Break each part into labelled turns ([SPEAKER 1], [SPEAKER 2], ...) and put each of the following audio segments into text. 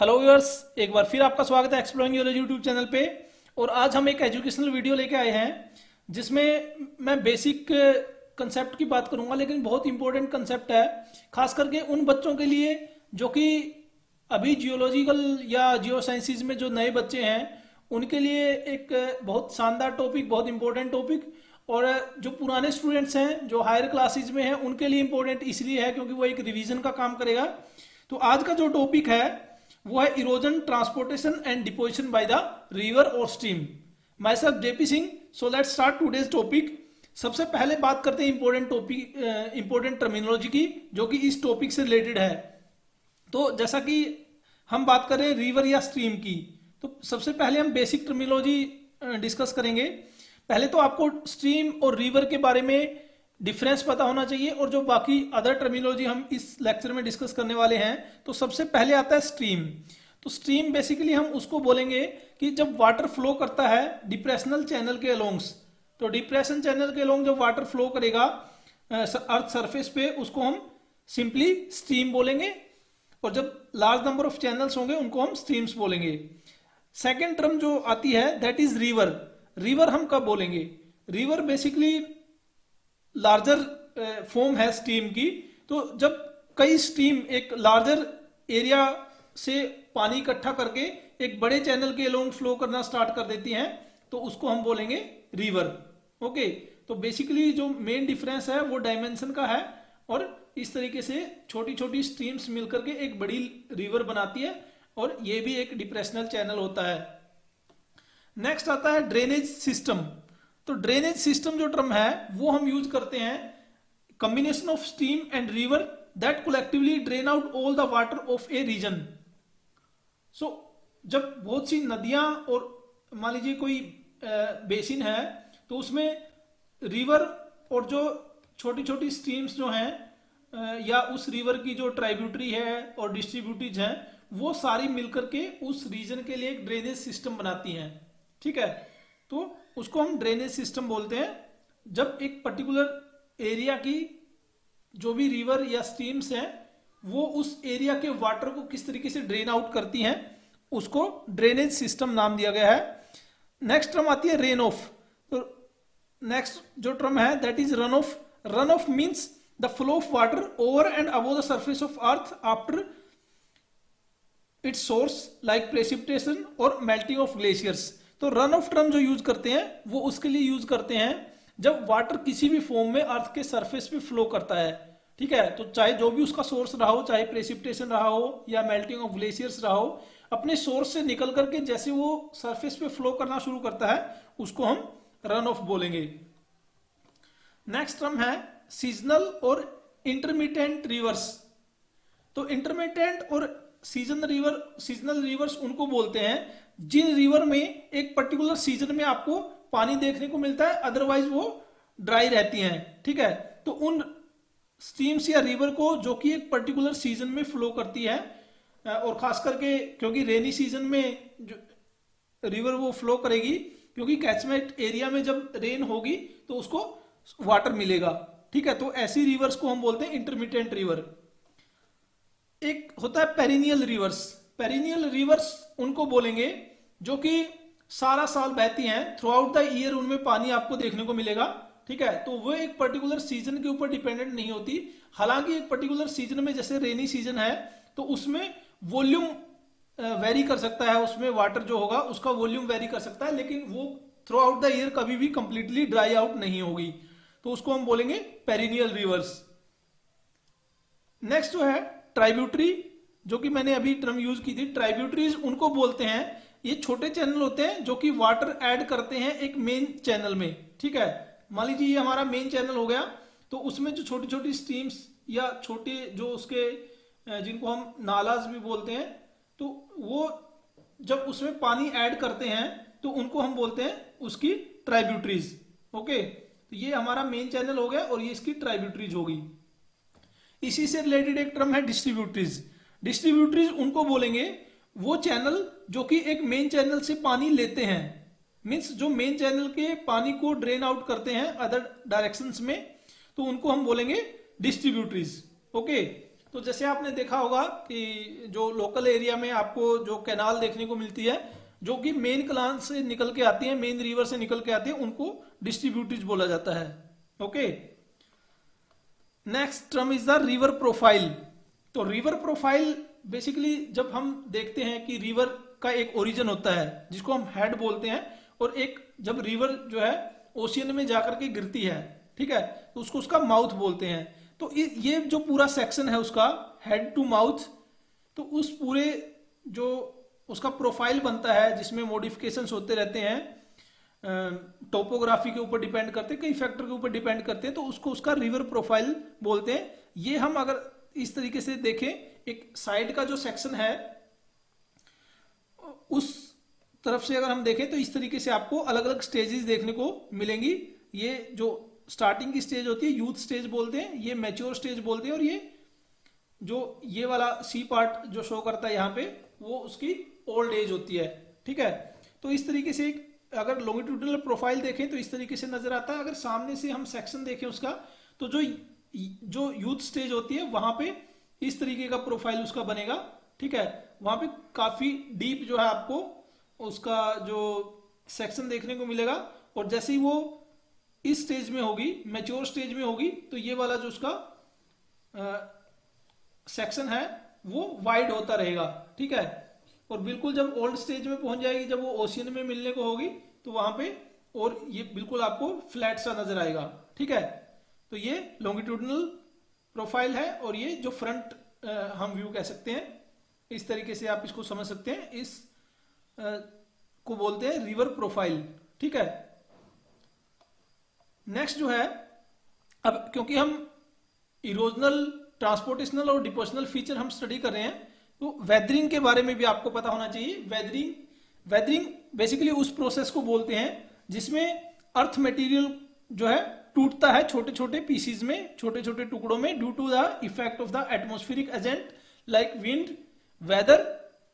[SPEAKER 1] Hello viewers, एक बार फिर आपका स्वागत है एक्सप्लोरिंग योर यूट्यूब चैनल पे। और आज हम एक एजुकेशनल वीडियो लेके आए हैं जिसमें मैं बेसिक कंसेप्ट की बात करूंगा, लेकिन बहुत इंपॉर्टेंट कंसेप्ट है खास करके उन बच्चों के लिए जो कि अभी जियोलॉजिकल या जियो साइंसिस में जो नए बच्चे हैं उनके लिए एक बहुत शानदार टॉपिक, बहुत इंपॉर्टेंट टॉपिक। और जो पुराने स्टूडेंट्स हैं जो हायर क्लासेज में हैं उनके लिए इंपॉर्टेंट इसलिए है क्योंकि वो एक रिवीजन का काम करेगा। तो आज का जो टॉपिक है वो है erosion, transportation and deposition by the river और stream. Myself JP Singh. So let's start today's topic. सबसे पहले बात करते हैं इंपॉर्टेंट टॉपिक, इंपॉर्टेंट टर्मिनोलॉजी की जो कि इस टॉपिक से रिलेटेड है। तो जैसा कि हम बात करें रिवर या स्ट्रीम की, तो सबसे पहले हम बेसिक टर्मिनोलॉजी डिस्कस करेंगे। पहले तो आपको स्ट्रीम और रिवर के बारे में डिफरेंस पता होना चाहिए, और जो बाकी अदर टर्मिनोलॉजी हम इस लेक्चर में डिस्कस करने वाले हैं। तो सबसे पहले आता है स्ट्रीम। तो स्ट्रीम बेसिकली हम उसको बोलेंगे कि जब वाटर फ्लो करता है डिप्रेशनल चैनल के अलोंग्स, तो डिप्रेशन चैनल के अलोंग जब वाटर फ्लो करेगा अर्थ सरफेस पे, उसको हम सिंपली स्ट्रीम बोलेंगे। और जब लार्ज नंबर ऑफ चैनल्स होंगे उनको हम स्ट्रीम्स बोलेंगे। सेकेंड टर्म जो आती है दैट इज रिवर। रिवर हम कब बोलेंगे? रिवर बेसिकली लार्जर फॉर्म है स्ट्रीम की। तो जब कई स्ट्रीम एक लार्जर एरिया से पानी इकट्ठा करके एक बड़े चैनल के अलोंग फ्लो करना स्टार्ट कर देती हैं तो उसको हम बोलेंगे रिवर। ओके, तो बेसिकली जो मेन डिफरेंस है वो डायमेंशन का है, और इस तरीके से छोटी छोटी स्ट्रीम्स मिलकर के एक बड़ी रिवर बनाती है, और ये भी एक डिप्रेशनल चैनल होता है। नेक्स्ट आता है ड्रेनेज सिस्टम। तो ड्रेनेज सिस्टम जो टर्म है वो हम यूज करते हैं combination of stream and river that collectively drain out all the water of a region. So जब बहुत सी नदियां और मान लीजिए कोई बेसिन है तो उसमें रिवर और जो छोटी छोटी स्ट्रीम्स जो हैं या उस रिवर की जो ट्राइब्यूटरी है और डिस्ट्रीब्यूटरीज हैं वो सारी मिलकर के उस रीजन के लिए एक ड्रेनेज सिस्टम बनाती हैं। ठीक है, तो उसको हम ड्रेनेज सिस्टम बोलते हैं। जब एक पर्टिकुलर एरिया की जो भी रिवर या स्ट्रीम्स हैं वो उस एरिया के वाटर को किस तरीके से ड्रेन आउट करती हैं उसको ड्रेनेज सिस्टम नाम दिया गया है। नेक्स्ट टर्म आती है रेन ऑफ। तो नेक्स्ट जो टर्म है that is run of. Run of means the flow of water over and above the surface of earth after it's source like precipitation और मेल्टिंग ऑफ ग्लेशियर्स। तो run of term जो use करते हैं वो उसके लिए use करते हैं जब वाटर किसी भी फॉर्म में अर्थ के सरफेस पे फ्लो करता है। ठीक है, तो चाहे जो भी उसका सोर्स रहा हो, चाहे प्रेसिपिटेशन रहा हो या मेल्टिंग ऑफ ग्लेशियर्स रहा हो, अपने सोर्स से निकल करके जैसे वो सरफेस पे फ्लो करना शुरू करता है उसको हम रन ऑफ बोलेंगे। नेक्स्ट टर्म है सीजनल और इंटरमिटेंट रिवर्स। तो इंटरमिटेंट और सीजनल रिवर्स उनको बोलते हैं जिन रिवर में एक पर्टिकुलर सीजन में आपको पानी देखने को मिलता है, अदरवाइज वो ड्राई रहती हैं। ठीक है, तो उन स्ट्रीम्स या रिवर को जो कि एक पर्टिकुलर सीजन में फ्लो करती है, और खास करके क्योंकि रेनी सीजन में जो रिवर वो फ्लो करेगी क्योंकि कैचमेंट एरिया में जब रेन होगी तो उसको वाटर मिलेगा। ठीक है, तो ऐसी रिवर्स को हम बोलते हैं इंटरमिटेंट रिवर। एक होता है पेरिनियल रिवर्स। पेरिनियल रिवर्स उनको बोलेंगे जो कि सारा साल बहती हैं, थ्रू आउट द ईयर उनमें पानी आपको देखने को मिलेगा। ठीक है, तो वो एक पर्टिकुलर सीजन के ऊपर डिपेंडेंट नहीं होती। हालांकि एक पर्टिकुलर सीजन में जैसे रेनी सीजन है तो उसमें वॉल्यूम वेरी कर सकता है, उसमें वाटर जो होगा उसका वॉल्यूम वेरी कर सकता है, लेकिन वो थ्रू आउट द ईयर कभी भी कंप्लीटली ड्राई आउट नहीं होगी, तो उसको हम बोलेंगे पेरिनियल रिवर्स। नेक्स्ट जो है ट्राइब्यूटरी, जो कि मैंने अभी टर्म यूज की थी। ट्राइब्यूटरीज उनको बोलते हैं, ये छोटे चैनल होते हैं जो कि वाटर ऐड करते हैं एक मेन चैनल में। ठीक है, मान लीजिए ये हमारा मेन चैनल हो गया, तो उसमें जो छोटी छोटी स्ट्रीम्स या छोटे जो उसके जिनको हम नालाज भी बोलते हैं, तो वो जब उसमें पानी ऐड करते हैं तो उनको हम बोलते हैं उसकी ट्राइब्यूटरीज। ओके, तो ये हमारा मेन चैनल हो गया और ये इसकी ट्राइब्यूटरीज होगी। इसी से रिलेटेड एक टर्म है डिस्ट्रीब्यूटरीज। डिस्ट्रीब्यूटरीज उनको बोलेंगे वो चैनल जो कि एक मेन चैनल से पानी लेते हैं, मीन्स जो मेन चैनल के पानी को ड्रेन आउट करते हैं अदर डायरेक्शंस में, तो उनको हम बोलेंगे डिस्ट्रीब्यूटरीज। ओके, तो जैसे आपने देखा होगा कि जो लोकल एरिया में आपको जो कैनाल देखने को मिलती है, जो कि मेन कनाल से निकल के आती है, मेन रिवर से निकल के आती है, उनको डिस्ट्रीब्यूटरीज बोला जाता है। Okay, next term is the river profile. तो रिवर प्रोफाइल बेसिकली जब हम देखते हैं कि रिवर का एक ओरिजिन होता है जिसको हम हेड बोलते हैं, और एक जब रिवर जो है ओशियन में जाकर के गिरती है, ठीक है, तो उसको उसका माउथ बोलते हैं। तो ये जो पूरा सेक्शन है उसका हेड टू माउथ, तो उस पूरे जो उसका प्रोफाइल बनता है जिसमें मॉडिफिकेशंस होते रहते हैं, टोपोग्राफी के ऊपर डिपेंड करते हैं, कई फैक्टर के ऊपर डिपेंड करते हैं, तो उसको उसका रिवर प्रोफाइल बोलते हैं। ये हम अगर इस तरीके से देखें, एक साइड का जो सेक्शन है उस तरफ से अगर हम देखें तो इस तरीके से आपको अलग अलग स्टेजेस देखने को मिलेंगी। ये जो स्टार्टिंग की स्टेज होती है यूथ स्टेज बोलते हैं, ये मैच्योर स्टेज बोलते हैं, और ये जो ये वाला सी पार्ट जो शो करता है यहाँ पे वो उसकी ओल्ड एज होती है। ठीक है, तो इस तरीके से अगर लॉन्गिट्यूडिनल प्रोफाइल देखें तो इस तरीके से नजर आता है। अगर सामने से हम सेक्शन देखें उसका, तो जो यूथ स्टेज होती है वहां पे इस तरीके का प्रोफाइल उसका बनेगा। ठीक है, वहां पे काफी डीप जो है आपको उसका जो सेक्शन देखने को मिलेगा, और जैसे ही वो इस स्टेज में होगी, मैच्योर स्टेज में होगी, तो ये वाला जो उसका सेक्शन है वो वाइड होता रहेगा। ठीक है, और बिल्कुल जब ओल्ड स्टेज में पहुंच जाएगी, जब वो ओशियन में मिलने को होगी, तो वहां पे और ये बिल्कुल आपको फ्लैट सा नजर आएगा। ठीक है, तो ये लॉन्गिट्यूडिनल प्रोफाइल है, और ये जो फ्रंट हम व्यू कह सकते हैं, इस तरीके से आप इसको समझ सकते हैं। इस को बोलते हैं रिवर प्रोफाइल। ठीक है, नेक्स्ट जो है, अब क्योंकि हम इरोजनल, ट्रांसपोर्टेशनल और डिपोजिशनल फीचर हम स्टडी कर रहे हैं, तो वेदरिंग के बारे में भी आपको पता होना चाहिए। वेदरिंग बेसिकली उस प्रोसेस को बोलते हैं जिसमें अर्थ मटेरियल जो है टूटता है छोटे छोटे पीसीज में, छोटे छोटे टुकड़ों में, due to the effect of the atmospheric agent like wind, weather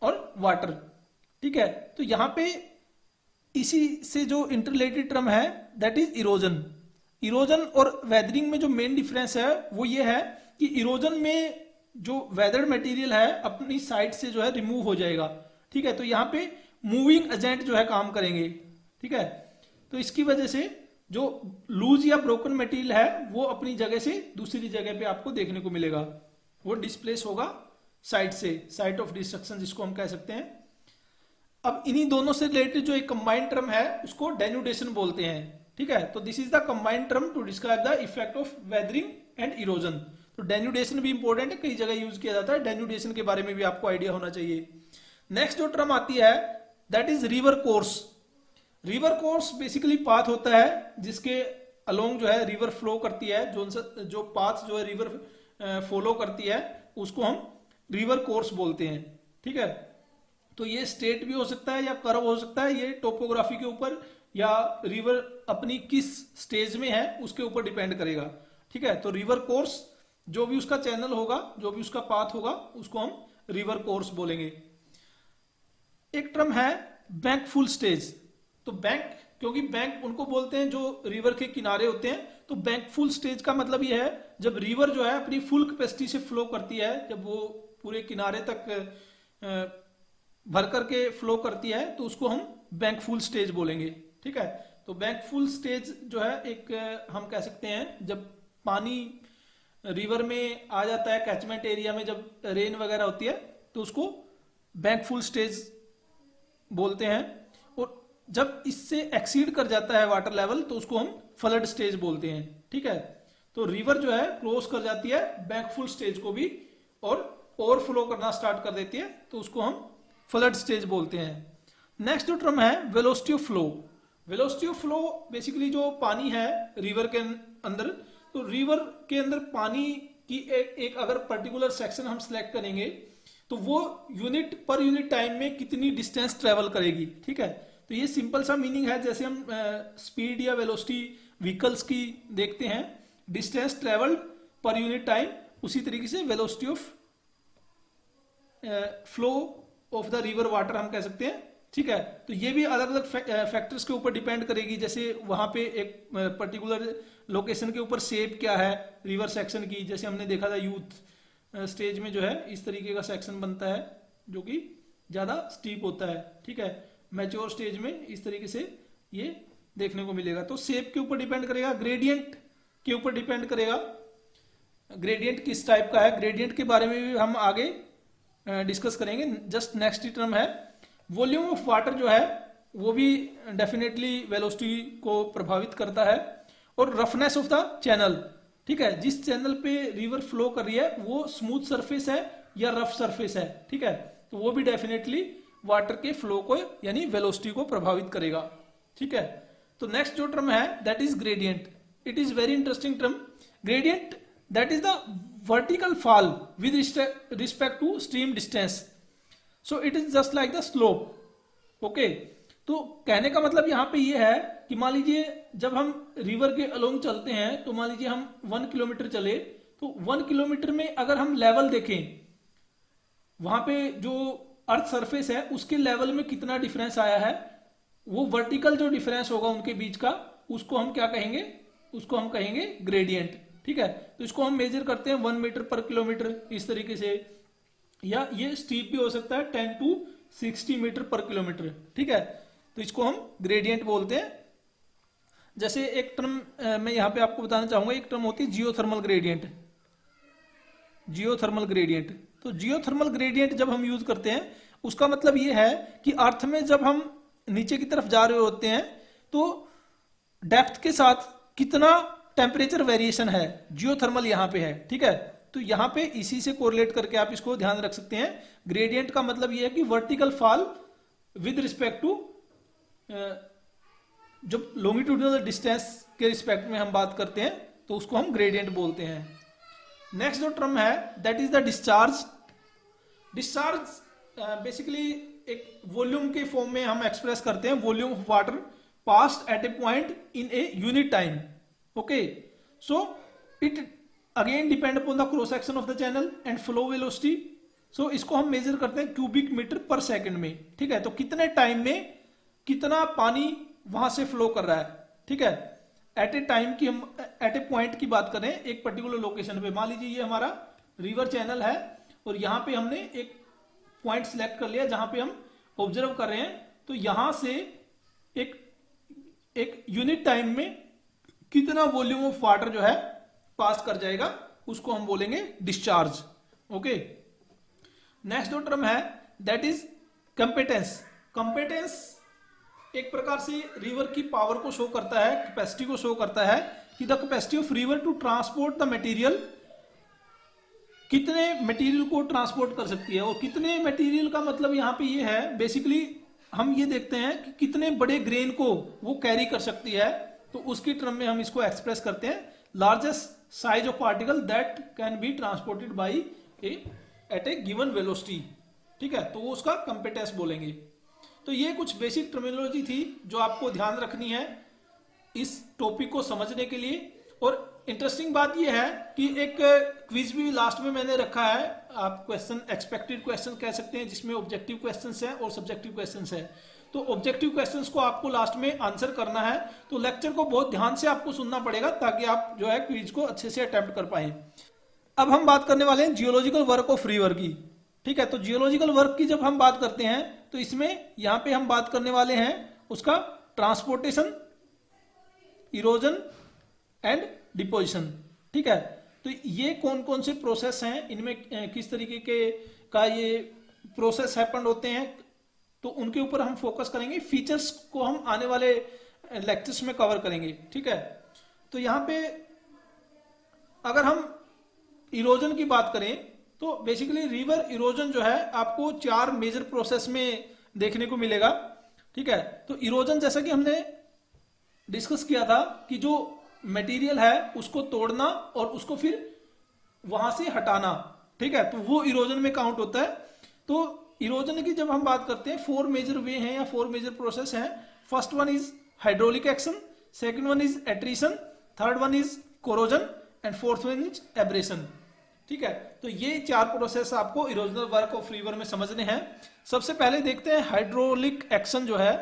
[SPEAKER 1] और वाटर। ठीक है, तो यहां पे इसी से जो इंटररिलेटेड टर्म है दैट इज इरोजन। इरोजन और वेदरिंग में जो मेन डिफरेंस है वो ये है कि इरोजन में जो वेदर्ड मटेरियल है अपनी साइड से जो है रिमूव हो जाएगा। ठीक है, तो यहाँ पे मूविंग एजेंट जो है काम करेंगे। ठीक है, तो इसकी वजह से जो लूज या ब्रोकन मटेरियल है वो अपनी जगह से दूसरी जगह पे आपको देखने को मिलेगा, वो डिस्प्लेस होगा साइड से, साइट ऑफ डिस्ट्रक्शन जिसको हम कह सकते हैं। अब इन्हीं दोनों से रिलेटेड जो एक कंबाइंड टर्म है उसको डेन्यूडेशन बोलते हैं। ठीक है, तो this is the combined term to describe the effect of weathering and erosion. तो डेन्यूडेशन भी इंपॉर्टेंट है, कई जगह यूज किया जाता है, डेन्यूडेशन के बारे में भी आपको आइडिया होना चाहिए। नेक्स्ट जो टर्म आती है that is river course. River course basically path होता है जिसके अलोंग जो है रिवर फ्लो करती है, जो पाथ जो है रिवर फॉलो करती है उसको हम रिवर कोर्स बोलते हैं। ठीक है, तो ये स्ट्रेट भी हो सकता है या कर्व हो सकता है, ये टोपोग्राफी के ऊपर या रिवर अपनी किस स्टेज में है उसके ऊपर डिपेंड करेगा। ठीक है, तो रिवर कोर्स जो भी उसका चैनल होगा, जो भी उसका पाथ होगा, उसको हम रिवर कोर्स बोलेंगे। एक टर्म है बैंक फुल स्टेज। तो बैंक, क्योंकि बैंक उनको बोलते हैं जो रिवर के किनारे होते हैं, तो बैंक फुल स्टेज का मतलब यह है जब रिवर जो है अपनी फुल कैपेसिटी से फ्लो करती है, जब वो पूरे किनारे तक भर करके फ्लो करती है, तो उसको हम बैंक फुल स्टेज बोलेंगे। ठीक है, तो बैंक फुल स्टेज जो है एक हम कह सकते हैं जब पानी रिवर में आ जाता है, कैचमेंट एरिया में जब रेन वगैरह होती है, तो उसको बैंक फुल स्टेज बोलते हैं। और जब इससे एक्सीड कर जाता है वाटर लेवल तो उसको हम फ्लड स्टेज बोलते हैं। ठीक है, तो रिवर जो है क्रॉस कर जाती है बैंक फुल स्टेज को भी और ओवरफ्लो करना स्टार्ट कर देती है, तो उसको हम फ्लड स्टेज बोलते हैं। नेक्स्ट जो टर्म है velocity of flow. Velocity of flow basically जो पानी है रिवर के अंदर, तो रिवर के अंदर पानी की एक अगर पर्टिकुलर सेक्शन हम सिलेक्ट करेंगे तो वो पर यूनिट टाइम में कितनी डिस्टेंस ट्रेवल करेगी। ठीक है, तो ये सिंपल सा मीनिंग है, जैसे हम स्पीड या वेलोसिटी व्हीकल्स की देखते हैं, distance travelled per unit time, उसी तरीके से velocity of flow of the river water हम कह सकते हैं। ठीक है, तो ये भी अलग अलग फैक्टर्स के ऊपर डिपेंड करेगी, जैसे वहां पे एक पर्टिकुलर लोकेशन के ऊपर शेप क्या है रिवर सेक्शन की, जैसे हमने देखा था यूथ स्टेज में जो है इस तरीके का सेक्शन बनता है जो कि ज़्यादा स्टीप होता है, ठीक है। मैच्योर स्टेज में इस तरीके से ये देखने को मिलेगा। तो शेप के ऊपर डिपेंड करेगा, ग्रेडियंट के ऊपर डिपेंड करेगा, ग्रेडियंट किस टाइप का है। ग्रेडियंट के बारे में भी हम आगे डिस्कस करेंगे। जस्ट नेक्स्ट टर्म है वॉल्यूम ऑफ वाटर, जो है वो भी डेफिनेटली वेलोसिटी को प्रभावित करता है। और रफनेस ऑफ द चैनल, ठीक है, जिस चैनल पे रिवर फ्लो कर रही है वो स्मूथ सरफेस है या रफ सरफेस है, ठीक है, तो वो भी डेफिनेटली वाटर के फ्लो को यानी वेलोसिटी को प्रभावित करेगा, ठीक है। तो नेक्स्ट जो टर्म है that is gradient. It is very interesting term. Gradient that is the vertical fall with respect to stream distance, so it is just like the slope. Okay, तो कहने का मतलब यहां पे ये है कि मान लीजिए जब हम रिवर के अलोंग चलते हैं तो मान लीजिए हम 1 किलोमीटर चले, तो 1 किलोमीटर में अगर हम लेवल देखें, वहां पे जो अर्थ सरफेस है उसके लेवल में कितना डिफरेंस आया है, वो वर्टिकल जो डिफरेंस होगा उनके बीच का, उसको हम क्या कहेंगे, उसको हम कहेंगे ग्रेडियंट, ठीक है। तो इसको हम मेजर करते हैं 1 मीटर पर किलोमीटर इस तरीके से, या ये स्टीप भी हो सकता है 10 to 60 मीटर पर किलोमीटर, ठीक है। तो इसको हम ग्रेडियंट बोलते हैं। जैसे एक टर्म मैं यहां पे आपको बताना चाहूंगा, एक टर्म होती है जियोथर्मल ग्रेडियंट। जियोथर्मल ग्रेडियंट, तो जियोथर्मल ग्रेडियंट जब हम यूज करते हैं उसका मतलब ये है कि अर्थ में जब हम नीचे की तरफ जा रहे होते हैं तो डेप्थ के साथ कितना टेम्परेचर वेरिएशन है, जियोथर्मल यहां पे है, ठीक है। तो यहां पे इसी से कोरिलेट करके आप इसको ध्यान रख सकते हैं। ग्रेडियंट का मतलब ये है कि vertical fall with respect to, जब लॉन्गिट्यूडिनल डिस्टेंस के रिस्पेक्ट में हम बात करते हैं तो उसको हम ग्रेडियंट बोलते हैं। नेक्स्ट जो टर्म है that is the discharge. Discharge basically एक वॉल्यूम के फॉर्म में हम एक्सप्रेस करते हैं, volume of water passed at a point in a unit time. Okay, so it again depend upon the cross section of the channel and flow velocity. So इसको हम major करते हैं cubic metre पर second में, ठीक है। तो कितने टाइम में कितना पानी वहां से फ्लो कर रहा है, ठीक है। एट ए टाइम की हम एट ए पॉइंट की बात करें, एक पर्टिकुलर लोकेशन पे, मान लीजिए ये हमारा रिवर चैनल है और यहां पे हमने एक पॉइंट सिलेक्ट कर लिया जहां पे हम ऑब्जर्व कर रहे हैं, तो यहां से एक यूनिट टाइम में कितना वॉल्यूम ऑफ वाटर जो है पास कर जाएगा, उसको हम बोलेंगे डिस्चार्ज। ओके, नेक्स्ट जो टर्म है दैट इज कंपेटेंस। कंपेटेंस एक प्रकार से रिवर की पावर को शो करता है, कैपेसिटी को शो करता है कि the capacity of river to transport the material, कितने मटेरियल को ट्रांसपोर्ट कर सकती है। और कितने मटेरियल का मतलब यहां पे ये है, बेसिकली हम ये देखते हैं कि कितने बड़े ग्रेन को वो कैरी कर सकती है, तो उसकी टर्म में हम इसको एक्सप्रेस करते हैं largest size of particle that can be transported by at a given velocity, ठीक है। तो वो उसका कंपेटेंस बोलेंगे। तो ये कुछ बेसिक टर्मिनोलॉजी थी जो आपको ध्यान रखनी है इस टॉपिक को समझने के लिए। और इंटरेस्टिंग बात ये है कि एक क्विज भी लास्ट में मैंने रखा है, आप क्वेश्चन एक्सपेक्टेड क्वेश्चन कह सकते हैं, जिसमें ऑब्जेक्टिव क्वेश्चंस हैं और सब्जेक्टिव क्वेश्चंस हैं। तो ऑब्जेक्टिव क्वेश्चंस को आपको लास्ट में आंसर करना है, तो लेक्चर को बहुत ध्यान से आपको सुनना पड़ेगा ताकि आप जो है क्विज को अच्छे से अटेम्प्ट कर पाए। अब हम बात करने वाले हैं जियोलॉजिकल वर्क ऑफ रिवर की, ठीक है। तो जियोलॉजिकल वर्क की जब हम बात करते हैं तो इसमें यहां पे हम बात करने वाले हैं उसका ट्रांसपोर्टेशन, इरोजन एंड डिपोजिशन, ठीक है। तो ये कौन कौन से प्रोसेस हैं, इनमें किस तरीके के का ये प्रोसेस हैपन होते हैं, तो उनके ऊपर हम फोकस करेंगे। फीचर्स को हम आने वाले लेक्चर्स में कवर करेंगे, ठीक है। तो यहां पे अगर हम इरोजन की बात करें तो बेसिकली रिवर इरोजन जो है आपको 4 मेजर प्रोसेस में देखने को मिलेगा, ठीक है। तो इरोजन जैसा कि हमने डिस्कस किया था कि जो मटेरियल है उसको तोड़ना और उसको फिर वहां से हटाना, ठीक है, तो वो इरोजन में काउंट होता है। तो इरोजन की जब हम बात करते हैं 4 मेजर वे हैं या 4 मेजर प्रोसेस हैं। First one is hydraulic action, second one is attrition, third one is corrosion and fourth one is abrasion, ठीक है। तो ये 4 प्रोसेस आपको इरोजनल वर्क ऑफ रिवर में समझने हैं। सबसे पहले देखते हैं हाइड्रोलिक एक्शन जो है।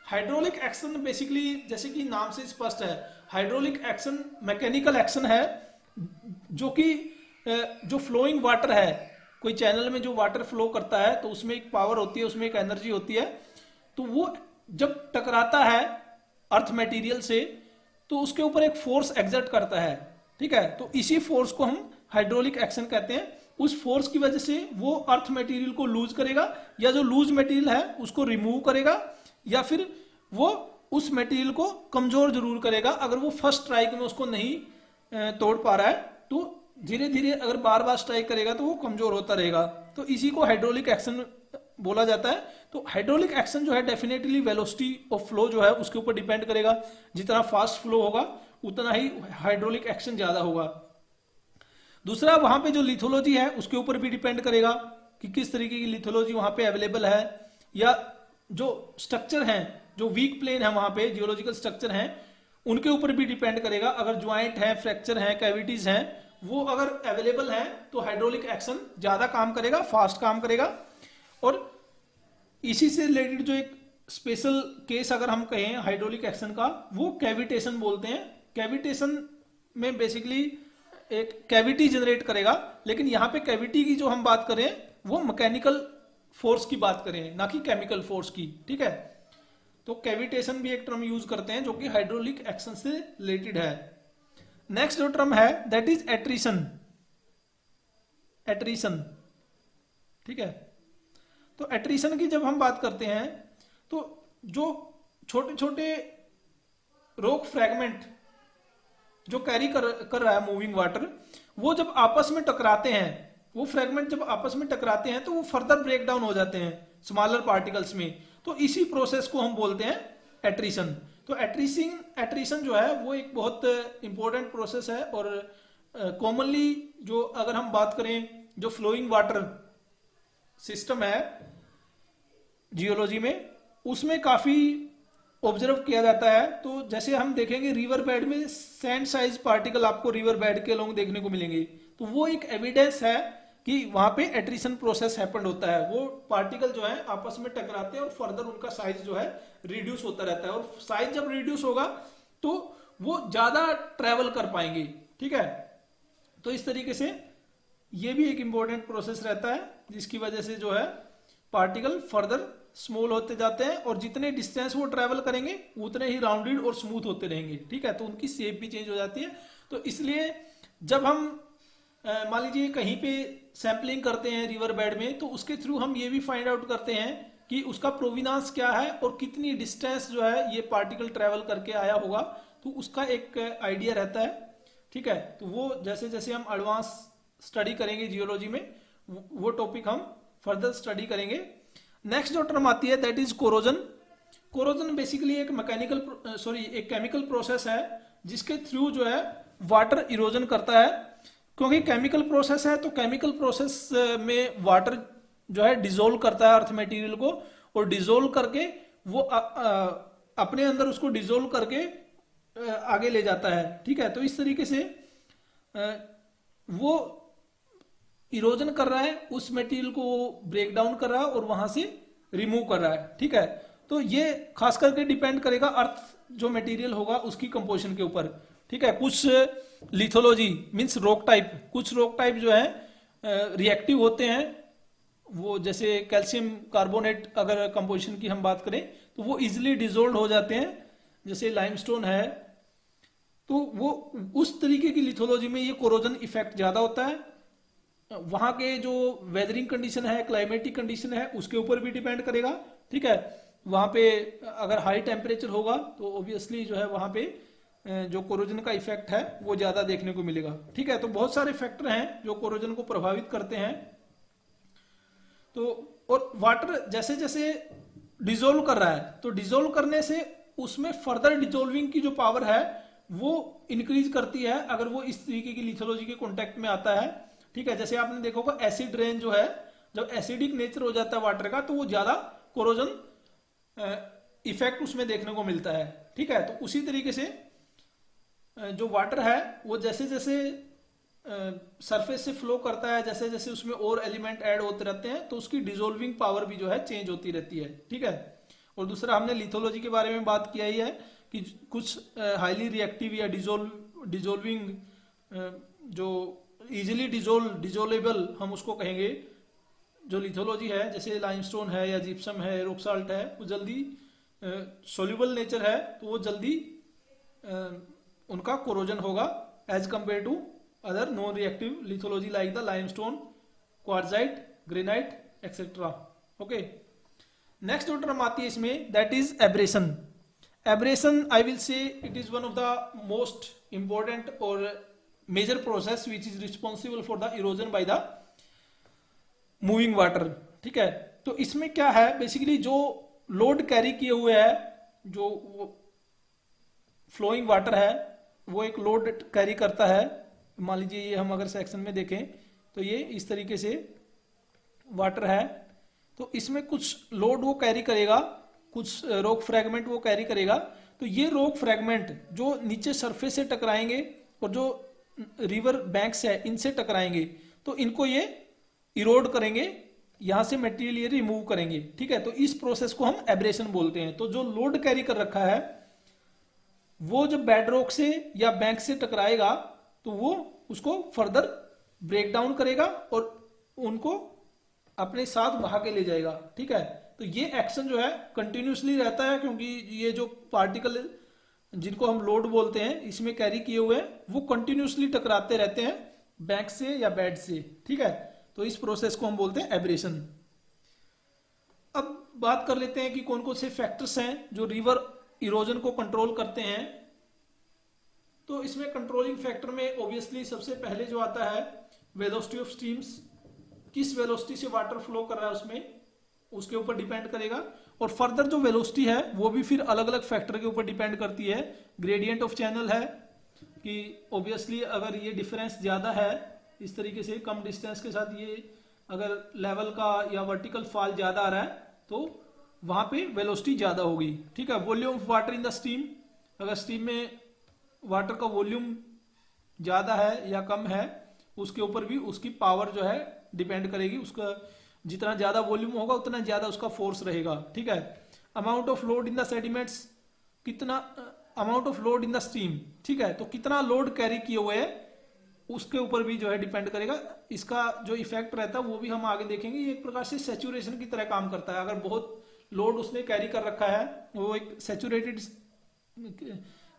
[SPEAKER 1] हाइड्रोलिक एक्शन बेसिकली जैसे कि नाम से स्पष्ट है, हाइड्रोलिक एक्शन मैकेनिकल एक्शन है जो कि जो फ्लोइंग वाटर है, कोई चैनल में जो वाटर फ्लो करता है तो उसमें एक पावर होती है, उसमें एक एनर्जी होती है, तो वो जब टकराता है अर्थ मटेरियल से तो उसके ऊपर एक फोर्स एग्जर्ट करता है, ठीक है। तो इसी फोर्स को हम हाइड्रोलिक एक्शन कहते हैं। उस फोर्स की वजह से वो अर्थ मटेरियल को लूज करेगा, या जो लूज मटेरियल है उसको रिमूव करेगा, या फिर वो उस मटेरियल को कमजोर जरूर करेगा। अगर वो फर्स्ट स्ट्राइक में उसको नहीं तोड़ पा रहा है तो धीरे धीरे अगर बार बार स्ट्राइक करेगा तो वो कमजोर होता रहेगा। तो इसी को हाइड्रोलिक एक्शन बोला जाता है। तो हाइड्रोलिक एक्शन जो है डेफिनेटली वेलोसिटी ऑफ फ्लो जो है उसके ऊपर डिपेंड करेगा। जितना फास्ट फ्लो होगा उतना ही हाइड्रोलिक एक्शन ज्यादा होगा। दूसरा, वहां पे जो लिथोलॉजी है उसके ऊपर भी डिपेंड करेगा कि किस तरीके की लिथोलॉजी वहां पे अवेलेबल है, या जो स्ट्रक्चर हैं, जो वीक प्लेन है वहां पे जियोलॉजिकल स्ट्रक्चर हैं उनके ऊपर भी डिपेंड करेगा। अगर ज्वाइंट है, फ्रैक्चर है, कैविटीज हैं, वो अगर अवेलेबल है तो हाइड्रोलिक एक्शन ज्यादा काम करेगा, फास्ट काम करेगा। और इसी से रिलेटेड जो एक स्पेशल केस अगर हम कहें हाइड्रोलिक एक्शन का, वो कैविटेशन बोलते हैं। कैविटेशन में बेसिकली एक कैविटी जनरेट करेगा, लेकिन यहां पे कैविटी की जो हम बात करें वो मैकेनिकल फोर्स की बात करें, ना कि केमिकल फोर्स की, ठीक है। तो कैविटेशन भी एक टर्म यूज करते हैं जो कि हाइड्रोलिक एक्शन से रिलेटेड है। नेक्स्ट जो टर्म है दैट इज एट्रिशन। एट्रिशन, ठीक है। तो एट्रिशन की जब हम बात करते हैं तो जो छोटे छोटे रॉक फ्रैगमेंट जो कैरी कर रहा है मूविंग वाटर, वो जब आपस में टकराते हैं, वो फ्रैगमेंट जब आपस में टकराते हैं तो वो फर्दर ब्रेक डाउन हो जाते हैं स्मॉलर पार्टिकल्स में। तो इसी प्रोसेस को हम बोलते हैं एट्रिशन। तो एट्रिशन जो है वो एक बहुत इंपॉर्टेंट प्रोसेस है। और कॉमनली जो अगर हम बात करें जो फ्लोइंग वाटर सिस्टम है जियोलॉजी में, उसमें काफी ऑब्जर्व किया जाता है। तो जैसे हम देखेंगे रिवर बेड में सैंड साइज पार्टिकल आपको रिवर बेड के अलोंग देखने को मिलेंगे, तो वो एक एविडेंस है कि वहां पे एट्रिशन प्रोसेस हैपेंड होता है। वो पार्टिकल जो है आपस में टकराते हैं और फर्दर उनका साइज जो है रिड्यूस होता रहता है, और साइज जब रिड्यूस होगा तो वो ज्यादा ट्रेवल कर पाएंगे, ठीक है। तो इस तरीके से ये भी एक इंपॉर्टेंट प्रोसेस रहता है जिसकी वजह से जो है पार्टिकल फर्दर स्मॉल होते जाते हैं, और जितने डिस्टेंस वो ट्रेवल करेंगे उतने ही राउंडेड और स्मूथ होते रहेंगे, ठीक है। तो उनकी शेप भी चेंज हो जाती है। तो इसलिए जब हम मान लीजिए कहीं पे सैंपलिंग करते हैं रिवर बेड में, तो उसके थ्रू हम ये भी फाइंड आउट करते हैं कि उसका प्रोविनांस क्या है और कितनी डिस्टेंस जो है ये पार्टिकल ट्रेवल करके आया होगा, तो उसका एक आइडिया रहता है, ठीक है। तो वो जैसे जैसे हम एडवांस स्टडी करेंगे जियोलॉजी में, वो टॉपिक हम फर्दर स्टडी करेंगे। नेक्स्ट जो टर्म आती है that is corrosion. Corrosion basically एक एक केमिकल प्रोसेस है जिसके थ्रू जो है वाटर इरोजन करता है। क्योंकि केमिकल प्रोसेस है तो केमिकल प्रोसेस में वाटर जो है डिजोल्व करता है अर्थ मटेरियल को, और डिजोल्व करके वो अपने अंदर उसको डिजोल्व करके आगे ले जाता है, ठीक है। तो इस तरीके से वो इरोजन कर रहा है, उस मटेरियल को ब्रेक डाउन कर रहा है और वहां से रिमूव कर रहा है, ठीक है। तो ये खास करके डिपेंड करेगा अर्थ जो मटेरियल होगा उसकी कंपोजिशन के ऊपर, ठीक है। कुछ लिथोलॉजी मींस रॉक टाइप, कुछ रॉक टाइप जो है रिएक्टिव होते हैं, वो जैसे कैल्शियम कार्बोनेट अगर कंपोजिशन की हम बात करें तो वो इजिली डिजोल्व हो जाते हैं, जैसे लाइमस्टोन है। तो वो उस तरीके की लिथोलॉजी में ये कोरोजन इफेक्ट ज्यादा होता है। वहां के जो वेदरिंग कंडीशन है, क्लाइमेटिक कंडीशन है, उसके ऊपर भी डिपेंड करेगा, ठीक है। वहां पे अगर हाई टेम्परेचर होगा तो ऑब्वियसली जो है वहां पे जो कोरोजन का इफेक्ट है वो ज्यादा देखने को मिलेगा, ठीक है। तो बहुत सारे फैक्टर हैं जो कोरोजन को प्रभावित करते हैं। तो और वाटर जैसे जैसे डिजोल्व कर रहा है तो डिजोल्व करने से उसमें फर्दर डिजोल्विंग की जो पावर है वो इंक्रीज करती है अगर वो इस तरीके की लिथोलॉजी के कॉन्टेक्ट में आता है, ठीक है। जैसे आपने देखा होगा एसिड रेन जो है, जब एसिडिक नेचर हो जाता है वाटर का तो वो ज्यादा कोरोजन इफेक्ट उसमें देखने को मिलता है, ठीक है। तो उसी तरीके से जो वाटर है वो जैसे जैसे सरफेस से फ्लो करता है, जैसे जैसे उसमें और एलिमेंट ऐड होते रहते हैं तो उसकी डिजोल्विंग पावर भी जो है चेंज होती रहती है, ठीक है। और दूसरा हमने लिथोलॉजी के बारे में बात किया ही है कि कुछ हाईली रिएक्टिव या डिजोल्विंग जो इजीली डिजोलेबल हम उसको कहेंगे। जो लिथोलॉजी है, जैसे लाइमस्टोन है या जिप्सम है, रॉक साल्ट है, वो जल्दी सोल्यूबल नेचर है, तो वो जल्दी उनका कोरोजन होगा as compare to other non reactive lithology like the limestone, quartzite, granite etcetera. Okay, next जो टर्म आती है इसमें, that is abrasion. Abrasion I will say it is one of the most important और major process which is responsible for the erosion by the moving water. ठीक है, तो इसमें क्या है, बेसिकली जो लोड कैरी किए हुए है, जो फ्लोइंग वाटर है वो एक लोड कैरी करता है। मान लीजिए ये हम अगर सेक्शन में देखें तो ये इस तरीके से वाटर है, तो इसमें कुछ लोड वो कैरी करेगा, कुछ रॉक फ्रैगमेंट वो कैरी करेगा। तो ये रॉक फ्रैगमेंट जो नीचे सरफेस से टकराएंगे और जो रिवर बैंक्स है इनसे टकराएंगे, तो इनको ये इरोड करेंगे, यहां से मटेरियल ये रिमूव करेंगे। ठीक है, तो इस प्रोसेस को हम एब्रेशन बोलते हैं। तो जो लोड कैरी कर रखा है वो जब बेड रॉक से या बैंक से टकराएगा तो वो उसको फर्दर ब्रेक डाउन करेगा और उनको अपने साथ बहा के ले जाएगा। ठीक है, तो ये एक्शन जो है कंटिन्यूसली रहता है, क्योंकि ये जो पार्टिकल जिनको हम लोड बोलते हैं इसमें कैरी किए हुए हैं वो कंटिन्यूसली टकराते रहते हैं बैंक से या बेड से। ठीक है, तो इस प्रोसेस को हम बोलते हैं एब्रेशन। अब बात कर लेते हैं कि कौन कौन से फैक्टर्स हैं जो रिवर इरोजन को कंट्रोल करते हैं। तो इसमें कंट्रोलिंग फैक्टर में ऑब्वियसली सबसे पहले जो आता है वेलोसिटी ऑफ स्ट्रीम्स, किस वेलोसिटी से वाटर फ्लो कर रहा है उसमें, उसके ऊपर डिपेंड करेगा। और फर्दर जो वेलोसिटी है वो भी फिर अलग अलग फैक्टर के ऊपर डिपेंड करती है। ग्रेडियंट ऑफ चैनल है कि ऑब्वियसली अगर ये डिफरेंस ज्यादा है, इस तरीके से कम डिस्टेंस के साथ ये अगर लेवल का या वर्टिकल फॉल ज्यादा आ रहा है तो वहां पे वेलोसिटी ज्यादा होगी। ठीक है, volume of water in the stream, अगर स्ट्रीम में वाटर का वॉल्यूम ज्यादा है या कम है उसके ऊपर भी उसकी पावर जो है डिपेंड करेगी। उसका जितना ज्यादा वॉल्यूम होगा उतना ज्यादा उसका फोर्स रहेगा। ठीक है, amount of load in the sediments, कितना amount of load in the stream. ठीक है, तो कितना लोड कैरी किए हुए है उसके ऊपर भी जो है डिपेंड करेगा। इसका जो इफेक्ट रहता है वो भी हम आगे देखेंगे। ये एक प्रकार से सैचुरेशन की तरह काम करता है। अगर बहुत लोड उसने कैरी कर रखा है, वो एक सैचुरेटेड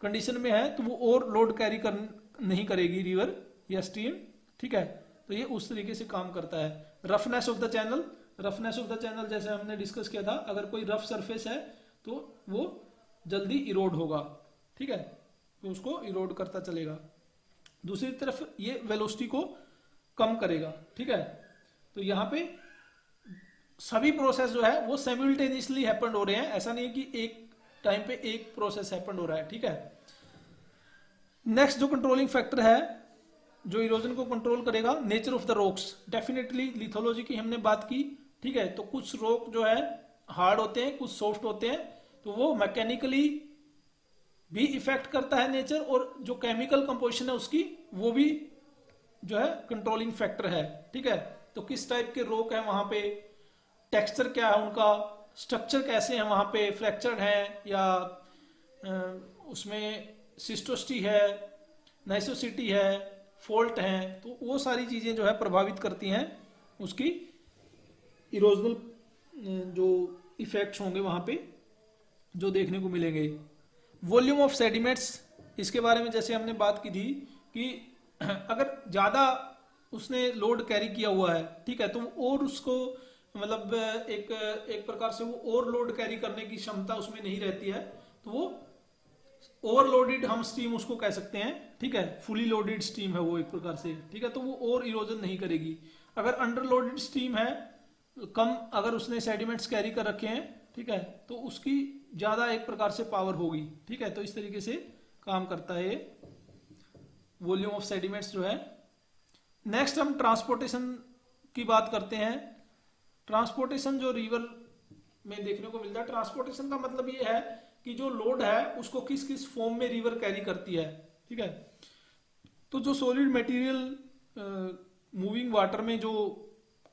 [SPEAKER 1] कंडीशन में है, तो वो और लोड कैरी कर नहीं करेगी रिवर या स्ट्रीम। ठीक है, तो ये उस तरीके से काम करता है। Roughness of the channel, roughness of the channel जैसे हमने डिस्कस किया था, अगर कोई रफ सरफेस है तो वो जल्दी इरोड होगा। ठीक है, तो उसको इरोड करता चलेगा। दूसरी तरफ ये वेलोसिटी को कम करेगा। ठीक है, तो यहाँ पे सभी प्रोसेस जो है वो साइमल्टेनियसली हैपन हो रहे हैं, ऐसा नहीं है कि एक टाइम पे एक प्रोसेस हैपन हो रहा है। ठीक है, नेक्स्ट जो कंट्रोलिंग फैक्टर है जो इरोजन को कंट्रोल करेगा, nature of the rocks. Definitely lithology की हमने बात की। ठीक है, तो कुछ रॉक जो है हार्ड होते हैं, कुछ सॉफ्ट होते हैं, तो वो मैकेनिकली भी इफेक्ट करता है नेचर, और जो केमिकल कंपोजिशन है उसकी वो भी जो है कंट्रोलिंग फैक्टर है। ठीक है, तो किस टाइप के रॉक है वहां पे, टेक्सचर क्या है उनका, स्ट्रक्चर कैसे है वहां पे, फ्रैक्चर्ड है या उसमें सिस्टोसिटी है, नाइसोसिटी है, फॉल्ट है, तो वो सारी चीजें जो है प्रभावित करती हैं उसकी इरोजनल जो इफेक्ट्स होंगे वहां पे जो देखने को मिलेंगे। वॉल्यूम ऑफ सेडिमेंट्स, इसके बारे में जैसे हमने बात की थी कि अगर ज्यादा उसने लोड कैरी किया हुआ है, ठीक है, तो और उसको मतलब एक प्रकार से वो ओवरलोड कैरी करने की क्षमता उसमें नहीं रहती है, तो वो ओवरलोडेड हम स्टीम उसको कह सकते हैं। ठीक है, फुली लोडेड स्टीम है वो एक प्रकार से। ठीक है, तो वो और इरोजन नहीं करेगी। अगर अंडरलोडेड स्टीम है, कम अगर उसने सेडिमेंट्स कैरी कर रखे हैं, ठीक है, तो उसकी ज्यादा एक प्रकार से पावर होगी। ठीक है, तो इस तरीके से काम करता है वॉल्यूम ऑफ सेडिमेंट्स जो है। नेक्स्ट हम ट्रांसपोर्टेशन की बात करते हैं। ट्रांसपोर्टेशन जो रिवर में देखने को मिलता है, ट्रांसपोर्टेशन का मतलब ये है कि जो लोड है उसको किस किस फॉर्म में रिवर कैरी करती है। ठीक है, तो जो सॉलिड मटेरियल मूविंग वाटर में जो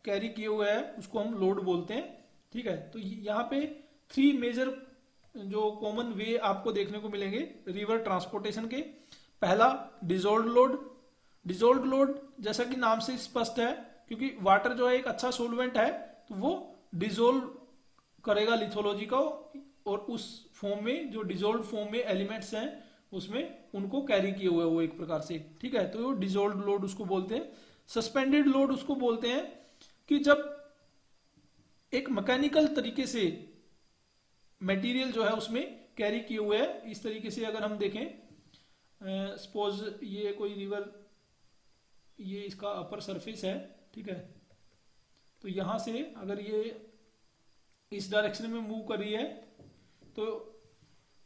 [SPEAKER 1] कैरी किए हुए हैं उसको हम लोड बोलते हैं। ठीक है, तो यहाँ पे 3 मेजर जो कॉमन वे आपको देखने को मिलेंगे रिवर ट्रांसपोर्टेशन के। पहला डिजोल्व लोड, डिजोल्व लोड जैसा कि नाम से स्पष्ट है, क्योंकि वाटर जो है एक अच्छा सोलवेंट है, तो वो डिजोल्व करेगा लिथोलॉजी का, और उस फॉर्म में जो डिजोल्व फॉर्म में एलिमेंट्स हैं उसमें उनको कैरी किए हुए वो एक प्रकार से, ठीक है। तो डिजोल्व लोड उसको बोलते हैं। सस्पेंडेड लोड उसको बोलते हैं कि जब एक मैकेनिकल तरीके से मटेरियल जो है उसमें कैरी किए हुए है। इस तरीके से अगर हम देखें, सपोज ये कोई रिवर, ये इसका अपर सरफेस है, ठीक है। तो यहां से अगर ये इस डायरेक्शन में मूव कर रही है तो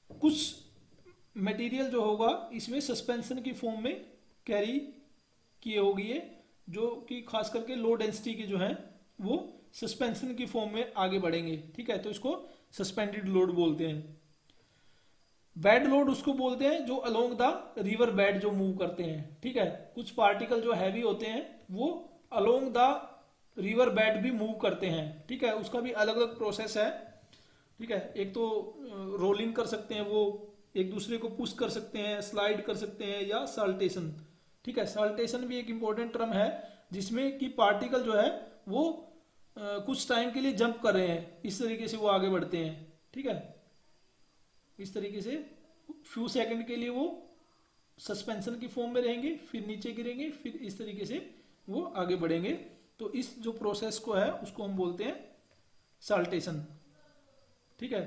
[SPEAKER 1] कुछ मटेरियल जो होगा इसमें सस्पेंशन की फॉर्म में कैरी किए होगी ये, जो कि खास करके लो डेंसिटी के जो है वो सस्पेंशन की फॉर्म में आगे बढ़ेंगे, ठीक है। तो इसको सस्पेंडेड लोड बोलते हैं। बेड लोड उसको बोलते हैं जो अलोंग द रिवर बेड जो मूव करते हैं, ठीक है। कुछ पार्टिकल जो हैवी होते हैं वो अलोंग द रिवर बेड भी मूव करते हैं, ठीक है। उसका भी अलग अलग प्रोसेस है, ठीक है। एक तो रोलिंग कर सकते हैं, वो एक दूसरे को पुश कर सकते हैं, स्लाइड कर सकते हैं, या साल्टेशन, ठीक है। साल्टेशन भी एक इंपॉर्टेंट टर्म है जिसमें कि पार्टिकल जो है वो कुछ टाइम के लिए जंप कर रहे हैं, इस तरीके से वो आगे बढ़ते हैं, ठीक है। इस तरीके से फ्यू सेकंड के लिए वो सस्पेंशन की फॉर्म में रहेंगे, फिर नीचे गिरेंगे, फिर इस तरीके से वो आगे बढ़ेंगे। तो इस जो प्रोसेस को है उसको हम बोलते हैं साल्टेशन, ठीक है।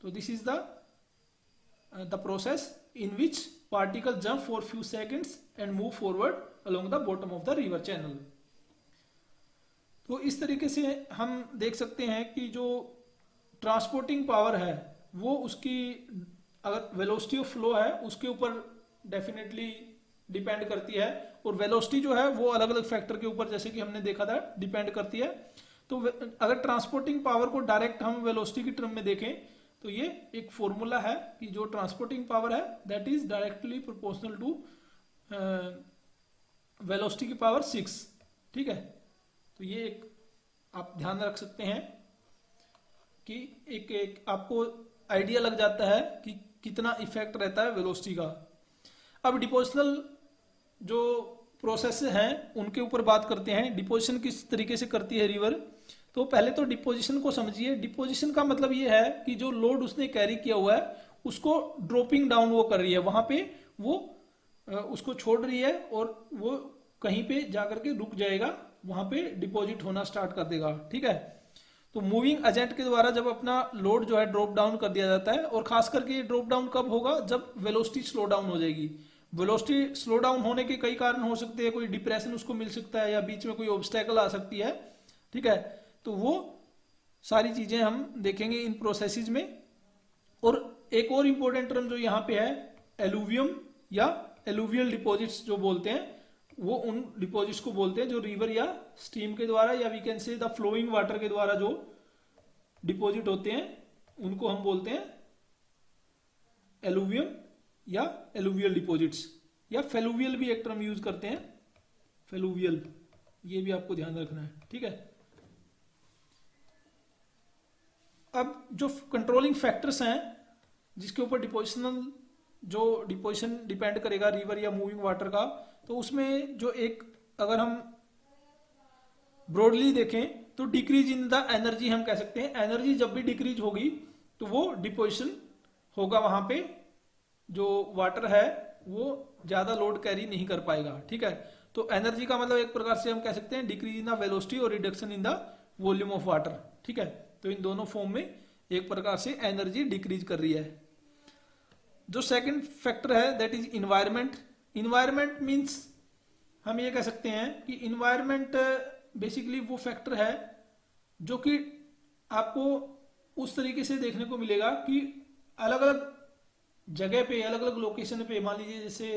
[SPEAKER 1] तो this is the process in which particle jump for few seconds and move forward along the bottom of the river channel. तो इस तरीके से हम देख सकते हैं कि जो ट्रांसपोर्टिंग पावर है वो उसकी अगर वेलोसिटी ऑफ फ्लो है उसके ऊपर डेफिनेटली डिपेंड करती है, और वेलोसिटी जो है वो अलग अलग फैक्टर के ऊपर, जैसे कि हमने देखा था, डिपेंड करती है। तो अगर ट्रांसपोर्टिंग पावर को डायरेक्ट हम वेलोसिटी की टर्म में देखें तो ये एक फॉर्मूला है कि जो ट्रांसपोर्टिंग पावर है that is directly proportional to velocity की पावर 6, ठीक है। तो ये एक आप ध्यान रख सकते हैं कि एक आपको आइडिया लग जाता है कि कितना इफेक्ट रहता है वेलोसिटी का। अब डिपोजिशनल जो प्रोसेस हैं उनके ऊपर बात करते हैं। डिपोजिशन किस तरीके से करती है रिवर। तो पहले तो डिपोजिशन को समझिए। डिपोजिशन का मतलब ये है कि जो लोड उसने कैरी किया हुआ है उसको ड्रॉपिंग डाउन वो कर रही है, वहां पे वो उसको छोड़ रही है और वो कहीं पे जाकर के रुक जाएगा, वहां पे डिपॉजिट होना स्टार्ट कर देगा, ठीक है। तो मूविंग एजेंट के द्वारा जब अपना लोड जो है ड्रॉप डाउन कर दिया जाता है, और खास करके ये ड्रॉप डाउन कब होगा, जब वेलोसिटी स्लो डाउन हो जाएगी। वेलोसिटी स्लो डाउन होने के कई कारण हो सकते हैं, कोई डिप्रेशन उसको मिल सकता है या बीच में कोई ऑब्स्टेकल आ सकती है, ठीक है। तो वो सारी चीजें हम देखेंगे इन प्रोसेसेस में। और एक और इंपॉर्टेंट टर्म जो यहाँ पे है एलुवियम या एलुवियल डिपॉजिट्स जो बोलते हैं, वो उन डिपॉजिट्स को बोलते हैं जो रिवर या स्ट्रीम के द्वारा या we can say the flowing water के द्वारा जो डिपॉजिट होते हैं उनको हम बोलते हैं एलुवियम या एलुवियल डिपॉजिट्स, या फेलुवियल भी एक टर्म यूज करते हैं, फेलुवियल, ये भी आपको ध्यान रखना है, ठीक है। अब जो कंट्रोलिंग फैक्टर्स हैं जिसके ऊपर डिपोजिशन डिपेंड करेगा रिवर या मूविंग वाटर का, तो उसमें जो एक अगर हम ब्रॉडली देखें तो डिक्रीज इन द एनर्जी हम कह सकते हैं। एनर्जी जब भी डिक्रीज होगी तो वो डिपोजिशन होगा, वहां पे जो वाटर है वो ज्यादा लोड कैरी नहीं कर पाएगा, ठीक है। तो एनर्जी का मतलब एक प्रकार से हम कह सकते हैं डिक्रीज इन द वेलोसिटी और reduction in the volume of water, ठीक है। तो इन दोनों फॉर्म में एक प्रकार से एनर्जी डिक्रीज कर रही है। जो सेकंड फैक्टर है that is environment. Environment means हम ये कह सकते हैं कि इन्वायरमेंट बेसिकली वो फैक्टर है जो कि आपको उस तरीके से देखने को मिलेगा कि अलग अलग जगह पे, अलग अलग लोकेशन पे, मान लीजिए जैसे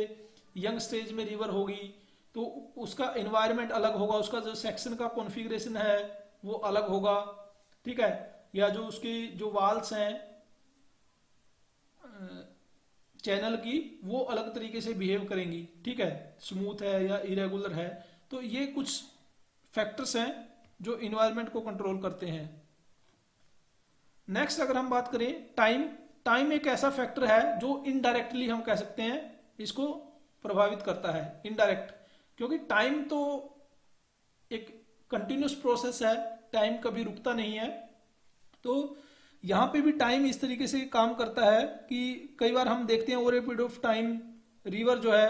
[SPEAKER 1] यंग स्टेज में रिवर होगी तो उसका इन्वायरमेंट अलग होगा, उसका जो सेक्शन का कॉन्फ़िगरेशन है वो अलग होगा, ठीक है। या जो उसकी जो वाल्स हैं चैनल की वो अलग तरीके से बिहेव करेंगी, ठीक है, स्मूथ है या इरेगुलर है। तो ये कुछ फैक्टर्स हैं जो इन्वायरमेंट को कंट्रोल करते हैं। नेक्स्ट अगर हम बात करें टाइम, टाइम एक ऐसा फैक्टर है जो इनडायरेक्टली हम कह सकते हैं इसको प्रभावित करता है, इनडायरेक्ट, क्योंकि टाइम तो एक कंटिन्यूस प्रोसेस है, टाइम कभी रुकता नहीं है। तो यहाँ पे भी टाइम इस तरीके से काम करता है कि कई बार हम देखते हैं over a period of time river जो है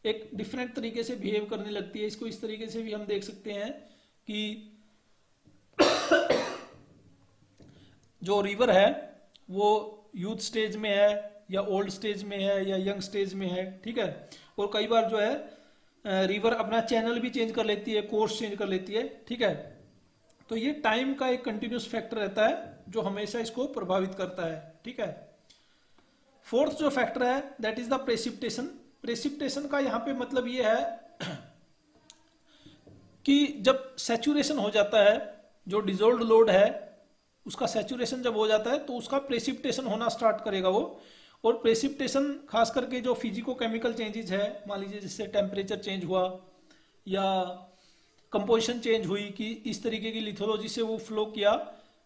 [SPEAKER 1] एक डिफरेंट तरीके से बिहेव करने लगती है। इसको इस तरीके से भी हम देख सकते हैं कि जो रिवर है वो यूथ स्टेज में है या ओल्ड स्टेज में है या यंग स्टेज में है, ठीक है। और कई बार जो है रिवर अपना चैनल भी चेंज कर लेती है, कोर्स चेंज कर लेती है, ठीक है। तो ये टाइम का एक कंटिन्यूस फैक्टर रहता है जो हमेशा इसको प्रभावित करता है, ठीक है। फोर्थ जो फैक्टर है that is the precipitation. Precipitation का यहाँ पे मतलब ये है कि जब सैचुरेशन हो जाता है, जो डिजोल्व्ड लोड है उसका सैचुरेशन जब हो जाता है तो उसका प्रेसिपिटेशन होना स्टार्ट करेगा वो। और प्रेसिपिटेशन खास करके जो फिजिको केमिकल चेंजेस है, मान लीजिए जिससे टेम्परेचर चेंज हुआ या कंपोजिशन चेंज हुई, कि इस तरीके की लिथोलॉजी से वो फ्लो किया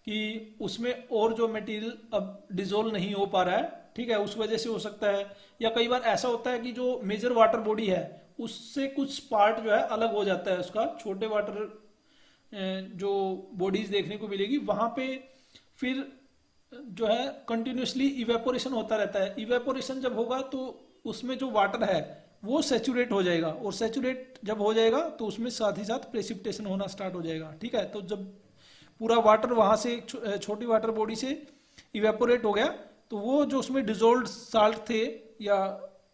[SPEAKER 1] कि उसमें और जो मटेरियल अब डिजोल्व नहीं हो पा रहा है, ठीक है, उस वजह से हो सकता है। या कई बार ऐसा होता है कि जो मेजर वाटर बॉडी है उससे कुछ पार्ट जो है अलग हो जाता है, उसका छोटे वाटर जो बॉडीज देखने को मिलेगी वहां पे फिर जो है कंटिन्यूसली इवेपोरेशन होता रहता है। इवेपोरेशन जब होगा तो उसमें जो वाटर है वो सैचुरेट हो जाएगा, और सैचुरेट जब हो जाएगा तो उसमें साथ ही साथ प्रेसिपिटेशन होना स्टार्ट हो जाएगा, ठीक है। तो जब पूरा वाटर वहां से छोटी वाटर बॉडी से इवेपोरेट हो गया तो वो जो उसमें डिजोल्व्ड साल्ट थे या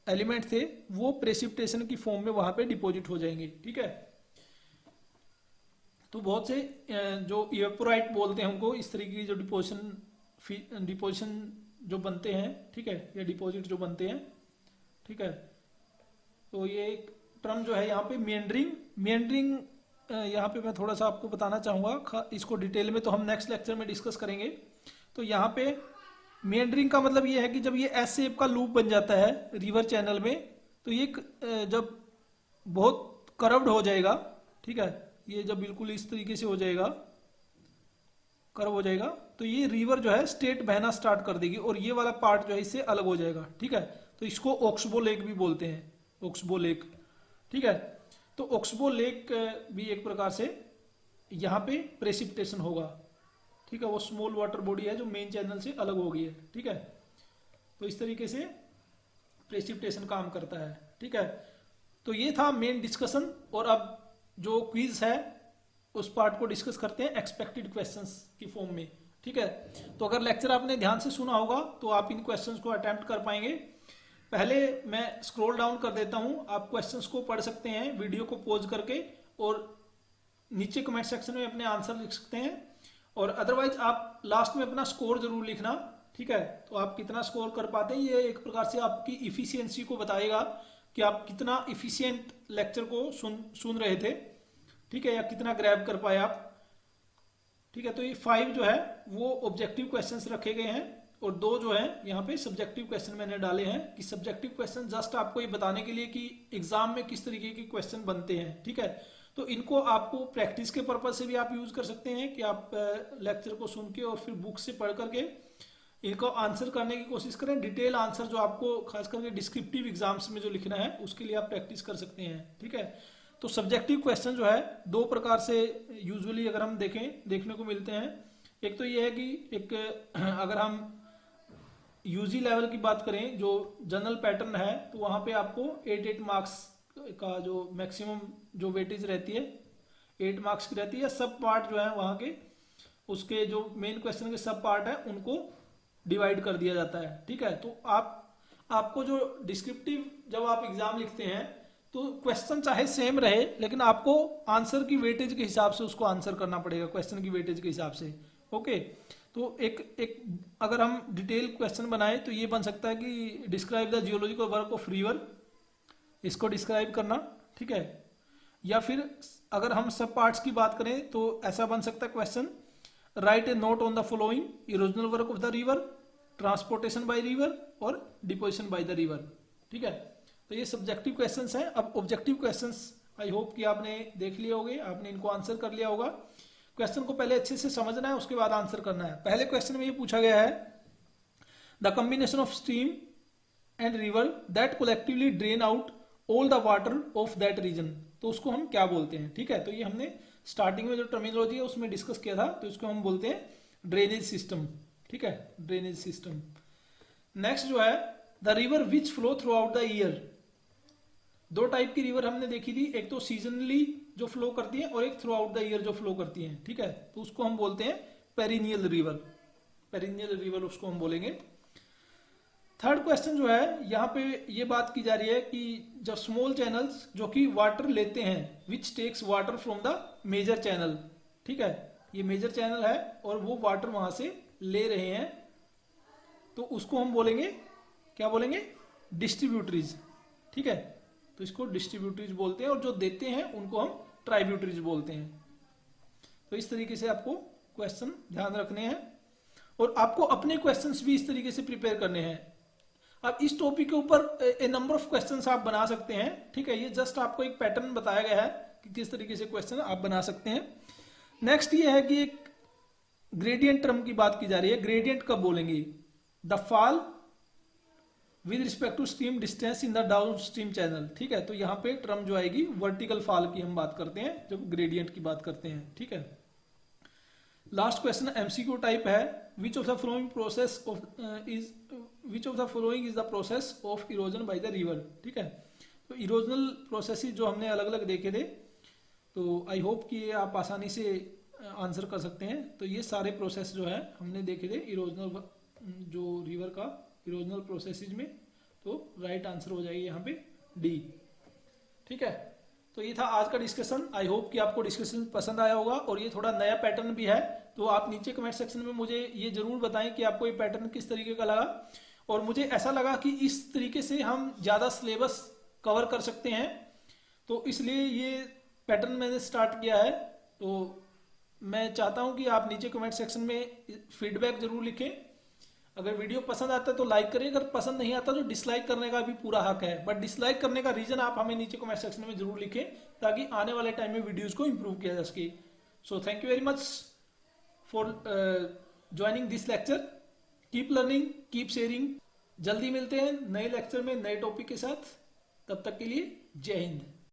[SPEAKER 1] एलिमेंट थे वो प्रेसिपिटेशन की फॉर्म में वहां पे डिपॉजिट हो जाएंगे, ठीक है। तो बहुत से जो इवेपोराइट बोलते हैं उनको इस तरीके की जो डिपोजिशन जो बनते हैं, ठीक है, या डिपॉजिट जो बनते हैं, ठीक है। तो ये एक टर्म जो है यहाँ पे मियंडरिंग यहाँ पे मैं थोड़ा सा आपको बताना चाहूंगा, इसको डिटेल में तो हम नेक्स्ट लेक्चर में डिस्कस करेंगे। तो यहाँ पे मियंडरिंग का मतलब ये है कि जब ये एस शेप का लूप बन जाता है रिवर चैनल में, तो ये जब बहुत कर्व्ड हो जाएगा, ठीक है, ये जब बिल्कुल इस तरीके से हो जाएगा, कर्व हो जाएगा, तो ये रिवर जो है स्ट्रेट बहना स्टार्ट कर देगी और ये वाला पार्ट जो है इससे अलग हो जाएगा, ठीक है। तो इसको ऑक्सबो लेक भी बोलते हैं, ऑक्सबो लेक, ठीक है। तो ऑक्सबो लेक भी एक प्रकार से यहाँ पे प्रेसिपिटेशन होगा, ठीक है। वो स्मॉल वाटर बॉडी है जो मेन चैनल से अलग हो गई है, ठीक है। तो इस तरीके से प्रेसिपिटेशन काम करता है, ठीक है। तो ये था मेन डिस्कशन, और अब जो क्विज है उस पार्ट को डिस्कस करते हैं एक्सपेक्टेड क्वेश्चंस की फॉर्म में, ठीक है। तो अगर लेक्चर आपने ध्यान से सुना होगा तो आप इन क्वेश्चंस को अटेम्प्ट कर पाएंगे। पहले मैं स्क्रॉल डाउन कर देता हूं, आप क्वेश्चंस को पढ़ सकते हैं वीडियो को पॉज करके, और नीचे कमेंट सेक्शन में अपने आंसर लिख सकते हैं, और अदरवाइज आप लास्ट में अपना स्कोर जरूर लिखना, ठीक है। तो आप कितना स्कोर कर पाते हैं ये एक प्रकार से आपकी इफिशियंसी को बताएगा कि आप कितना इफिशियंट लेक्चर को सुन रहे थे, ठीक है, या कितना ग्रैब कर पाए आप, ठीक है। तो ये 5 जो है वो ऑब्जेक्टिव क्वेश्चंस रखे गए हैं, और 2 जो है यहाँ पे सब्जेक्टिव क्वेश्चन मैंने डाले हैं, कि सब्जेक्टिव क्वेश्चन जस्ट आपको ये बताने के लिए कि एग्जाम में किस तरीके के क्वेश्चन बनते हैं, ठीक है। तो इनको आपको प्रैक्टिस के पर्पज से भी आप यूज कर सकते हैं कि आप लेक्चर को सुन के और फिर बुक से पढ़ करके इनको आंसर करने की कोशिश करें। डिटेल आंसर जो आपको खास करके डिस्क्रिप्टिव एग्जाम्स में जो लिखना है उसके लिए आप प्रैक्टिस कर सकते हैं, ठीक है। तो सब्जेक्टिव क्वेश्चन जो है 2 प्रकार से यूजुअली अगर हम देखने को मिलते हैं। एक तो ये है कि एक अगर हम यूजी लेवल की बात करें जो जनरल पैटर्न है, तो वहां पे आपको 8 मार्क्स का जो मैक्सिमम जो वेटेज रहती है 8 मार्क्स की रहती है। सब पार्ट जो है वहां के उसके जो मेन क्वेश्चन के सब पार्ट है उनको डिवाइड कर दिया जाता है, ठीक है। तो आपको जो डिस्क्रिप्टिव जब आप एग्जाम लिखते हैं तो क्वेश्चन चाहे सेम रहे लेकिन आपको आंसर की वेटेज के हिसाब से उसको आंसर करना पड़ेगा, क्वेश्चन की वेटेज के हिसाब से, ओके। तो एक अगर हम डिटेल क्वेश्चन बनाए तो ये बन सकता है कि describe the geological work of river, इसको डिस्क्राइब करना, ठीक है। या फिर अगर हम सब पार्ट्स की बात करें तो ऐसा बन सकता है question, right A note on the following erosional work of the river, transportation by river और डिपोजिशन बाय द रिवर, ठीक है। तो ये सब्जेक्टिव क्वेश्चंस हैं। अब ऑब्जेक्टिव क्वेश्चंस आई होप कि आपने देख लिए होंगे, आपने इनको आंसर कर लिया होगा। क्वेश्चन को पहले अच्छे से समझना है, उसके बाद आंसर करना है। पहले क्वेश्चन में ये पूछा गया है, the combination of stream and river that collectively drain out all the water of that region. तो उसको हम क्या बोलते हैं। ठीक है, तो ये हमने स्टार्टिंग में जो टर्मिनोलॉजी है उसमें डिस्कस किया था, तो इसको हम बोलते हैं ड्रेनेज सिस्टम। ठीक है, ड्रेनेज सिस्टम। नेक्स्ट जो है the river which flow through out the year. दो टाइप की रिवर हमने देखी थी, एक तो सीजनली जो फ्लो करती है और एक थ्रू आउट द ईयर जो फ्लो करती है। ठीक है, तो उसको हम बोलते हैं पेरिनियल रिवर। पेरिनियल रिवर उसको हम बोलेंगे। थर्ड क्वेश्चन जो है यहाँ पे ये बात की जा रही है कि जब स्मॉल चैनल्स जो कि वाटर लेते हैं, which takes water from the major channel. ठीक है, ये मेजर चैनल है और वो वाटर वहां से ले रहे हैं, तो उसको हम बोलेंगे, क्या बोलेंगे, डिस्ट्रीब्यूटरीज। ठीक है, तो इसको डिस्ट्रीब्यूटरीज बोलते हैं और जो देते हैं उनको हम ट्राइब्यूटरीज बोलते हैं। तो इस तरीके से आपको क्वेश्चन ध्यान रखने हैं और आपको अपने क्वेश्चंस भी इस तरीके से प्रिपेयर करने हैं। अब इस टॉपिक के ऊपर ए नंबर ऑफ क्वेश्चंस आप बना सकते हैं। ठीक है, ये जस्ट आपको एक पैटर्न बताया गया है कि किस तरीके से क्वेश्चन आप बना सकते हैं। नेक्स्ट ये है कि एक ग्रेडियंट टर्म की बात की जा रही है। ग्रेडियंट कब बोलेंगे? The fall with respect to stream distance in the down stream channel. ठीक है, तो यहाँ पे टर्म जो आएगी वर्टिकल फॉल की हम बात करते हैं जब ग्रेडियंट की बात करते हैं। ठीक है, लास्ट क्वेश्चन एमसीक्यू टाइप है। Which of the following process of is which of the following is the process of erosion by the river. ठीक है, तो इरोजनल प्रोसेसेस जो हमने अलग अलग देखे थे, तो आई होप कि ये आप आसानी से आंसर कर सकते हैं। तो ये सारे प्रोसेस जो है हमने देखे थे इरोजनल, जो रिवर का इरोजनल प्रोसेसेस में, तो राइट आंसर हो जाएगी यहाँ पे डी। ठीक है, तो ये था आज का डिस्कशन। आई होप कि आपको डिस्कशन पसंद आया होगा और ये थोड़ा नया पैटर्न भी है, तो आप नीचे कमेंट सेक्शन में मुझे ये जरूर बताएं कि आपको ये पैटर्न किस तरीके का लगा। और मुझे ऐसा लगा कि इस तरीके से हम ज़्यादा सिलेबस कवर कर सकते हैं, तो इसलिए ये पैटर्न मैंने स्टार्ट किया है। तो मैं चाहता हूँ कि आप नीचे कमेंट सेक्शन में फीडबैक जरूर लिखें। अगर वीडियो पसंद आता है तो लाइक करिए, अगर पसंद नहीं आता तो डिसलाइक करने का भी पूरा हक है, बट डिसलाइक करने का रीजन आप हमें नीचे कमेंट सेक्शन में जरूर लिखें ताकि आने वाले टाइम में वीडियोस को इंप्रूव किया जा सके। So thank you very much for joining this lecture. Keep learning, keep sharing. जल्दी मिलते हैं नए लेक्चर में नए टॉपिक के साथ, तब तक के लिए जय हिंद।